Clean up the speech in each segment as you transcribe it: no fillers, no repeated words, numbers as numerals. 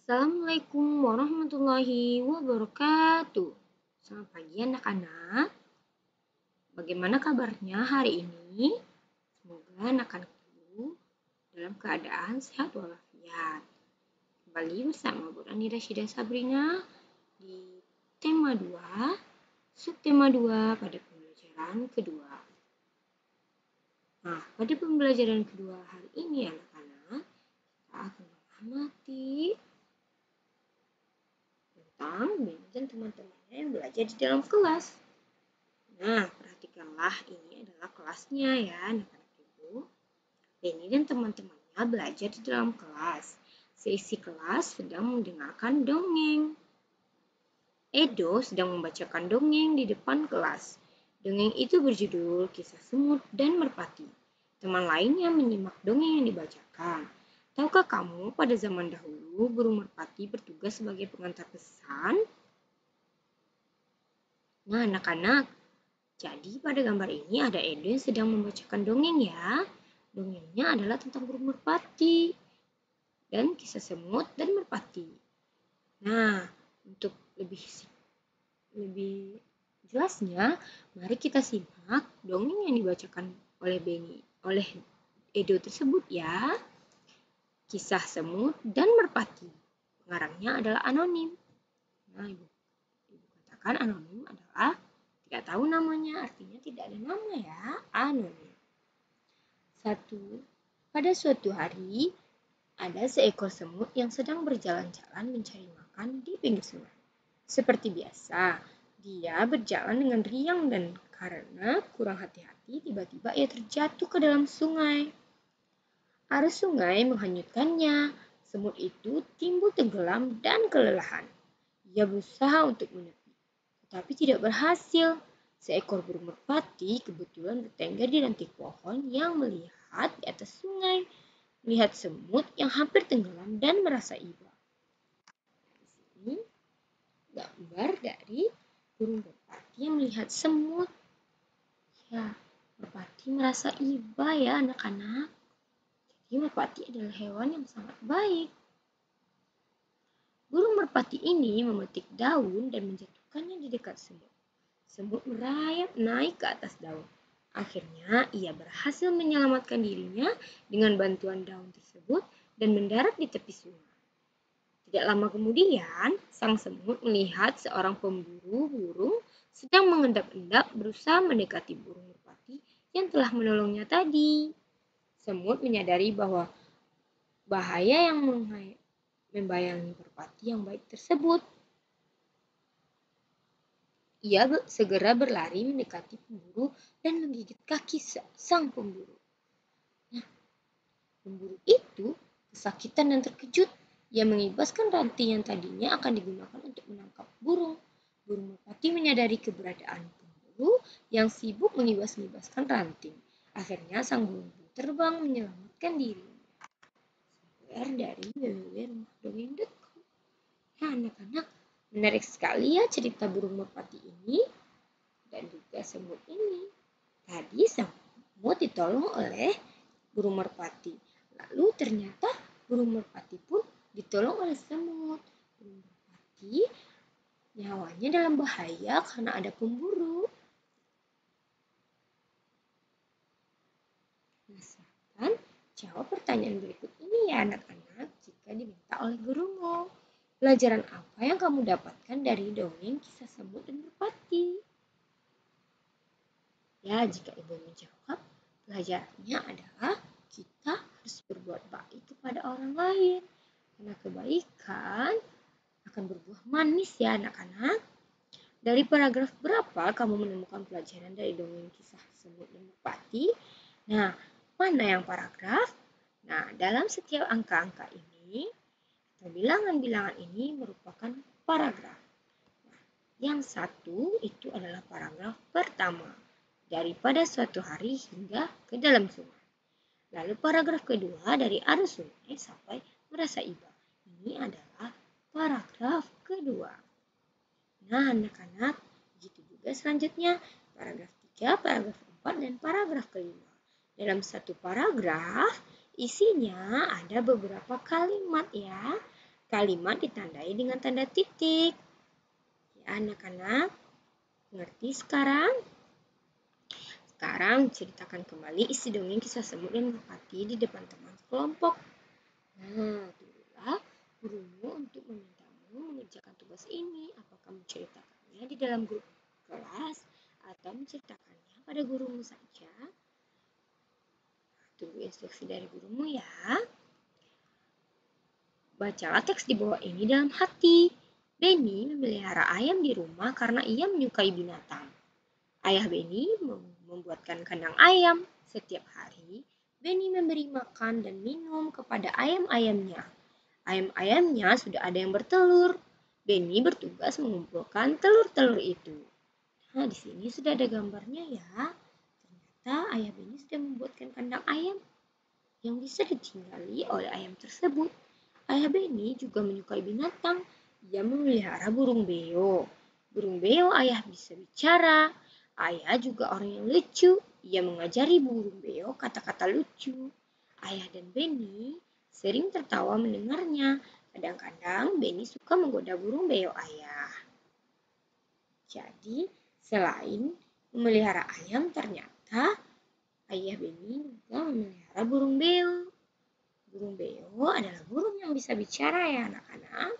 Assalamualaikum warahmatullahi wabarakatuh. Selamat pagi anak-anak. Bagaimana kabarnya hari ini? Semoga anak-anakku dalam keadaan sehat walafiat. Kembali bersama Bu Rani Rasyidah Sabrina di tema 2, subtema 2 pada pembelajaran kedua. Nah, pada pembelajaran kedua hari ini anak-anak, kita akan mengamati tentang Benny dan teman-temannya yang belajar di dalam kelas. Nah, perhatikanlah ini adalah kelasnya ya anak-anak ibu. Benny dan teman-temannya belajar di dalam kelas. Seisi kelas sedang mendengarkan dongeng. Edo sedang membacakan dongeng di depan kelas. Dongeng itu berjudul Kisah Semut dan Merpati. Teman lainnya menyimak dongeng yang dibacakan. Tahukah kamu pada zaman dahulu burung merpati bertugas sebagai pengantar pesan? Nah anak-anak, jadi pada gambar ini ada Edo yang sedang membacakan dongeng ya. Dongengnya adalah tentang burung merpati dan kisah semut dan merpati. Nah, untuk lebih jelasnya, mari kita simak dongeng yang dibacakan oleh Edo tersebut ya. Kisah Semut dan Merpati. Pengarangnya adalah anonim. Nah, ibu katakan anonim adalah tidak tahu namanya, artinya tidak ada nama ya, anonim. Pada suatu hari, ada seekor semut yang sedang berjalan-jalan mencari makan di pinggir sungai. Seperti biasa, dia berjalan dengan riang dan karena kurang hati-hati, tiba-tiba ia terjatuh ke dalam sungai. Arus sungai menghanyutkannya. Semut itu timbul tenggelam dan kelelahan. Ia berusaha untuk menepi, tetapi tidak berhasil. Seekor burung merpati kebetulan bertengger di ranting pohon yang melihat di atas sungai. Melihat semut yang hampir tenggelam dan merasa iba. Di sini gambar dari burung merpati yang melihat semut. Ya, merpati merasa iba ya anak-anak. Jadi merpati adalah hewan yang sangat baik. Burung merpati ini memetik daun dan menjatuhkannya di dekat semut. Semut merayap naik ke atas daun. Akhirnya ia berhasil menyelamatkan dirinya dengan bantuan daun tersebut dan mendarat di tepi sungai. Tidak lama kemudian, sang semut melihat seorang pemburu burung sedang mengendap-endap berusaha mendekati burung merpati yang telah menolongnya tadi. Semut menyadari bahwa bahaya yang membayangi merpati yang baik tersebut. Ia segera berlari mendekati pemburu dan menggigit kaki sang pemburu. Nah, pemburu itu kesakitan dan terkejut. Ia mengibaskan ranting yang tadinya akan digunakan untuk menangkap burung. Burung merpati menyadari keberadaan pemburu yang sibuk mengibas-ngibaskan ranting. Akhirnya sang burung terbang menyelamatkan diri. Dari www.rumah-dongeng.com. Nah anak-anak, menarik sekali ya cerita burung merpati ini dan juga semut ini. Tadi semut ditolong oleh burung merpati. Lalu ternyata burung merpati pun ditolong oleh semut. Burung merpati nyawanya dalam bahaya karena ada pemburu. Nah, silahkan jawab pertanyaan berikut ini ya anak-anak jika diminta oleh gurumu. Pelajaran apa yang kamu dapatkan dari dongeng kisah semut dan merpati? Ya, jika ibu menjawab, pelajarannya adalah kita harus berbuat baik kepada orang lain. Karena kebaikan akan berbuah manis ya anak-anak. Dari paragraf berapa kamu menemukan pelajaran dari dongeng kisah semut dan merpati? Nah, mana yang paragraf? Nah, dalam setiap angka-angka ini, atau bilangan-bilangan ini merupakan paragraf. Nah, yang satu itu adalah paragraf pertama. Daripada suatu hari hingga ke dalam sungai. Lalu paragraf kedua dari arus sungai sampai merasa iba. Ini adalah paragraf kedua. Nah anak-anak, begitu juga selanjutnya paragraf 3, paragraf 4, dan paragraf kelima. Dalam satu paragraf isinya ada beberapa kalimat ya. Kalimat ditandai dengan tanda titik. Ya, anak-anak, mengerti sekarang? Sekarang ceritakan kembali isi dongeng kisah semut dan merpati di depan teman kelompok. Nah, tunggulah gurumu untuk memintamu mengerjakan tugas ini. Apakah menceritakannya di dalam grup kelas atau menceritakannya pada gurumu saja? Tunggu instruksi dari gurumu ya. Bacalah teks di bawah ini dalam hati. Benny memelihara ayam di rumah karena ia menyukai binatang. Ayah Benny membuatkan kandang ayam. Setiap hari, Benny memberi makan dan minum kepada ayam-ayamnya. Ayam-ayamnya sudah ada yang bertelur. Benny bertugas mengumpulkan telur-telur itu. Nah, di sini sudah ada gambarnya ya. Ternyata ayah Benny sudah membuatkan kandang ayam yang bisa ditinggali oleh ayam tersebut. Ayah Benny juga menyukai binatang. Ia memelihara burung beo. Burung beo ayah bisa bicara. Ayah juga orang yang lucu. Ia mengajari burung beo kata-kata lucu. Ayah dan Benny sering tertawa mendengarnya. Kadang-kadang Benny suka menggoda burung beo ayah. Jadi, selain memelihara ayam, ternyata ayah Benny juga memelihara burung beo. Burung beo adalah burung yang bisa bicara ya anak-anak.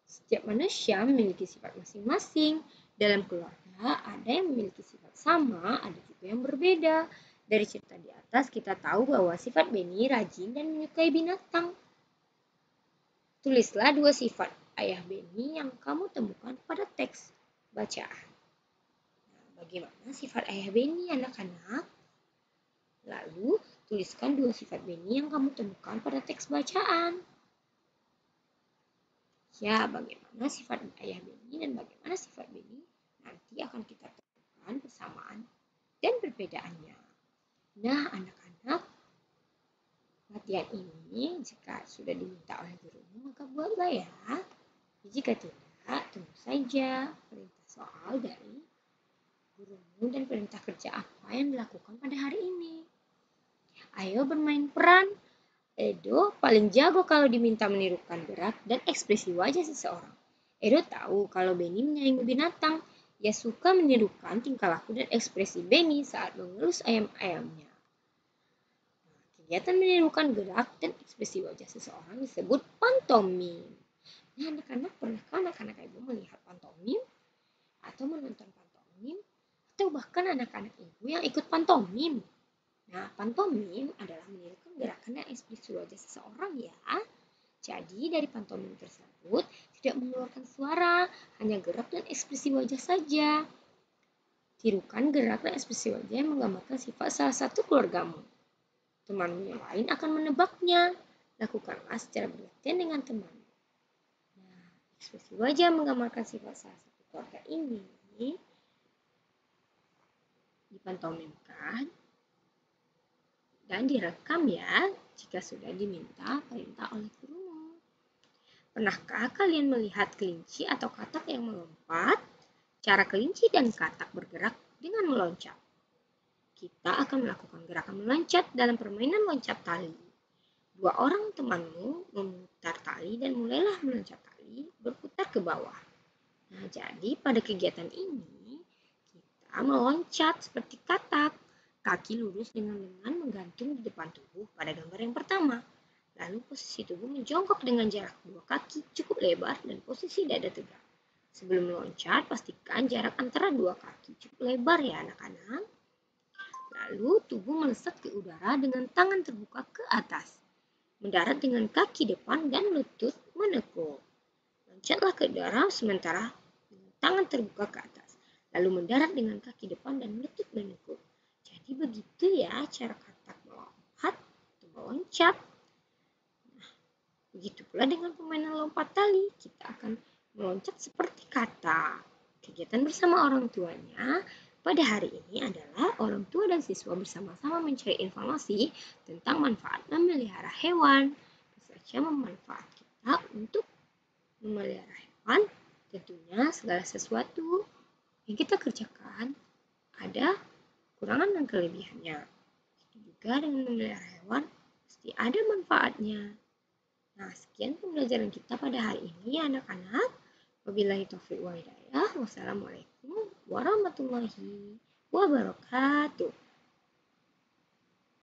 Setiap manusia memiliki sifat masing-masing. Dalam keluarga ada yang memiliki sifat sama, ada juga yang berbeda. Dari cerita di atas kita tahu bahwa sifat Benny rajin dan menyukai binatang. Tulislah 2 sifat ayah Benny yang kamu temukan pada teks bacaan. Nah, bagaimana sifat ayah Benny anak-anak? Lalu tuliskan 2 sifat Benny yang kamu temukan pada teks bacaan. Ya, bagaimana sifat ayah Benny dan bagaimana sifat Benny nanti akan kita temukan persamaan dan perbedaannya. Nah, anak-anak, latihan ini jika sudah diminta oleh gurumu maka buatlah ya. Jika tidak, tunggu saja perintah soal dari gurumu dan perintah kerja apa yang dilakukan pada hari ini. Ayo bermain peran. Edo paling jago kalau diminta menirukan gerak dan ekspresi wajah seseorang. Edo tahu kalau Benny menyayangi binatang. Ia suka menirukan tingkah laku dan ekspresi Benny saat mengelus ayam-ayamnya. Kegiatan menirukan gerak dan ekspresi wajah seseorang disebut pantomim. Nah, anak-anak, pernahkah anak-anak ibu melihat pantomim? Atau menonton pantomim? Atau bahkan anak-anak ibu yang ikut pantomim? Nah, pantomim adalah menirukan gerakan dan ekspresi wajah seseorang ya. Jadi dari pantomim tersebut tidak mengeluarkan suara, hanya gerak dan ekspresi wajah saja. Tirukan gerak dan ekspresi wajah yang menggambarkan sifat salah satu keluargamu. Temanmu yang lain akan menebaknya. Lakukanlah secara bergantian dengan temanmu. Nah, ekspresi wajah menggambarkan sifat salah satu keluarga ini dipantomimkan dan direkam ya jika sudah diminta perintah oleh gurumu. Pernahkah kalian melihat kelinci atau katak yang melompat? Cara kelinci dan katak bergerak dengan meloncat. Kita akan melakukan gerakan meloncat dalam permainan loncat tali. 2 orang temanmu memutar tali dan mulailah meloncat tali berputar ke bawah. Nah, jadi pada kegiatan ini kita meloncat seperti katak. Kaki lurus dengan lengan menggantung di depan tubuh pada gambar yang pertama. Lalu posisi tubuh menjongkok dengan jarak 2 kaki cukup lebar dan posisi dada tegak. Sebelum meloncat, pastikan jarak antara 2 kaki cukup lebar ya anak-anak. Lalu tubuh melesat ke udara dengan tangan terbuka ke atas. Mendarat dengan kaki depan dan lutut menekuk. Loncatlah ke udara sementara dengan tangan terbuka ke atas. Lalu mendarat dengan kaki depan dan lutut menekuk. Jadi begitu ya cara katak melompat atau meloncat. Nah, begitu pula dengan permainan lompat tali. Kita akan meloncat seperti katak. Kegiatan bersama orang tuanya pada hari ini adalah orang tua dan siswa bersama-sama mencari informasi tentang manfaat memelihara hewan. Saja memanfaat kita untuk memelihara hewan, tentunya segala sesuatu yang kita kerjakan ada kekurangan dan kelebihannya. Itu juga dengan memelihara hewan pasti ada manfaatnya. Nah, sekian pembelajaran kita pada hari ini ya anak-anak. Wabillahi taufiq wa hidayah. Wassalamualaikum warahmatullahi wabarakatuh.